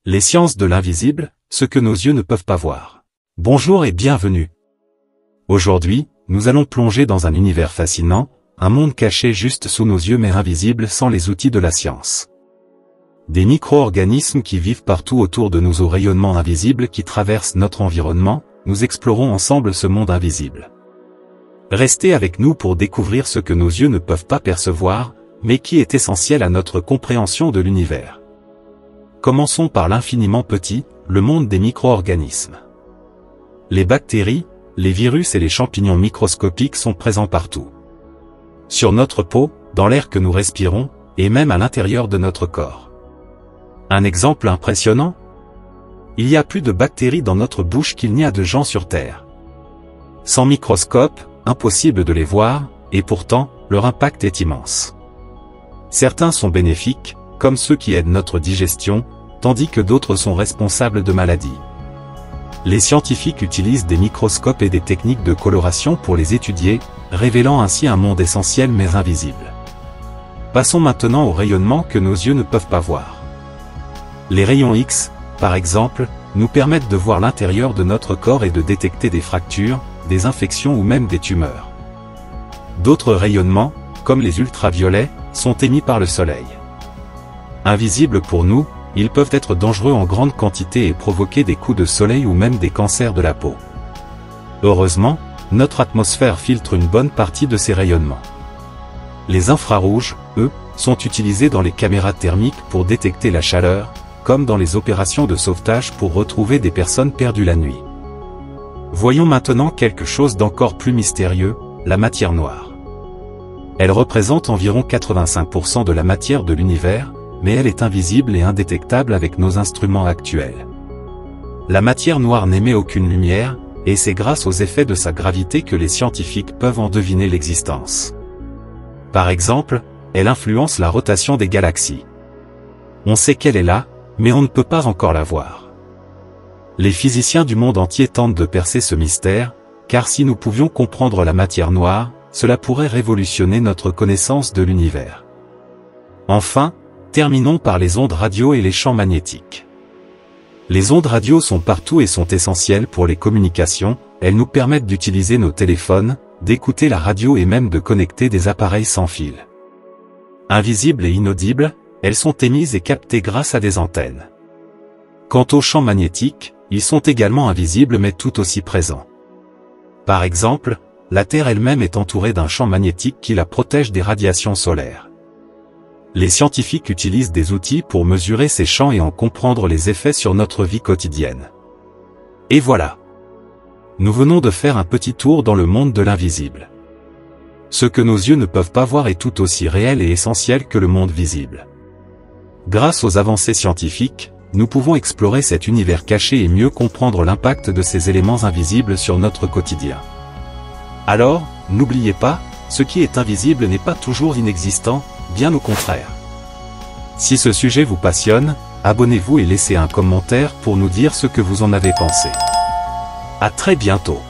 Les sciences de l'invisible, ce que nos yeux ne peuvent pas voir. Bonjour et bienvenue. Aujourd'hui, nous allons plonger dans un univers fascinant, un monde caché juste sous nos yeux mais invisible sans les outils de la science. Des micro-organismes qui vivent partout autour de nous au rayonnement invisible qui traverse notre environnement, nous explorons ensemble ce monde invisible. Restez avec nous pour découvrir ce que nos yeux ne peuvent pas percevoir, mais qui est essentiel à notre compréhension de l'univers. Commençons par l'infiniment petit, le monde des micro-organismes. Les bactéries, les virus et les champignons microscopiques sont présents partout. Sur notre peau, dans l'air que nous respirons, et même à l'intérieur de notre corps. Un exemple impressionnant? Il y a plus de bactéries dans notre bouche qu'il n'y a de gens sur Terre. Sans microscope, impossible de les voir, et pourtant, leur impact est immense. Certains sont bénéfiques, comme ceux qui aident notre digestion, tandis que d'autres sont responsables de maladies. Les scientifiques utilisent des microscopes et des techniques de coloration pour les étudier, révélant ainsi un monde essentiel mais invisible. Passons maintenant au rayonnement que nos yeux ne peuvent pas voir. Les rayons X, par exemple, nous permettent de voir l'intérieur de notre corps et de détecter des fractures, des infections ou même des tumeurs. D'autres rayonnements, comme les ultraviolets, sont émis par le soleil. Invisibles pour nous, ils peuvent être dangereux en grande quantité et provoquer des coups de soleil ou même des cancers de la peau. Heureusement, notre atmosphère filtre une bonne partie de ces rayonnements. Les infrarouges, eux, sont utilisés dans les caméras thermiques pour détecter la chaleur, comme dans les opérations de sauvetage pour retrouver des personnes perdues la nuit. Voyons maintenant quelque chose d'encore plus mystérieux, la matière noire. Elle représente environ 85% de la matière de l'univers, mais elle est invisible et indétectable avec nos instruments actuels. La matière noire n'émet aucune lumière, et c'est grâce aux effets de sa gravité que les scientifiques peuvent en deviner l'existence. Par exemple, elle influence la rotation des galaxies. On sait qu'elle est là, mais on ne peut pas encore la voir. Les physiciens du monde entier tentent de percer ce mystère, car si nous pouvions comprendre la matière noire, cela pourrait révolutionner notre connaissance de l'univers. Enfin, terminons par les ondes radio et les champs magnétiques. Les ondes radio sont partout et sont essentielles pour les communications, elles nous permettent d'utiliser nos téléphones, d'écouter la radio et même de connecter des appareils sans fil. Invisibles et inaudibles, elles sont émises et captées grâce à des antennes. Quant aux champs magnétiques, ils sont également invisibles mais tout aussi présents. Par exemple, la Terre elle-même est entourée d'un champ magnétique qui la protège des radiations solaires. Les scientifiques utilisent des outils pour mesurer ces champs et en comprendre les effets sur notre vie quotidienne. Et voilà. Nous venons de faire un petit tour dans le monde de l'invisible. Ce que nos yeux ne peuvent pas voir est tout aussi réel et essentiel que le monde visible. Grâce aux avancées scientifiques, nous pouvons explorer cet univers caché et mieux comprendre l'impact de ces éléments invisibles sur notre quotidien. Alors, n'oubliez pas, ce qui est invisible n'est pas toujours inexistant, bien au contraire. Si ce sujet vous passionne, abonnez-vous et laissez un commentaire pour nous dire ce que vous en avez pensé. À très bientôt.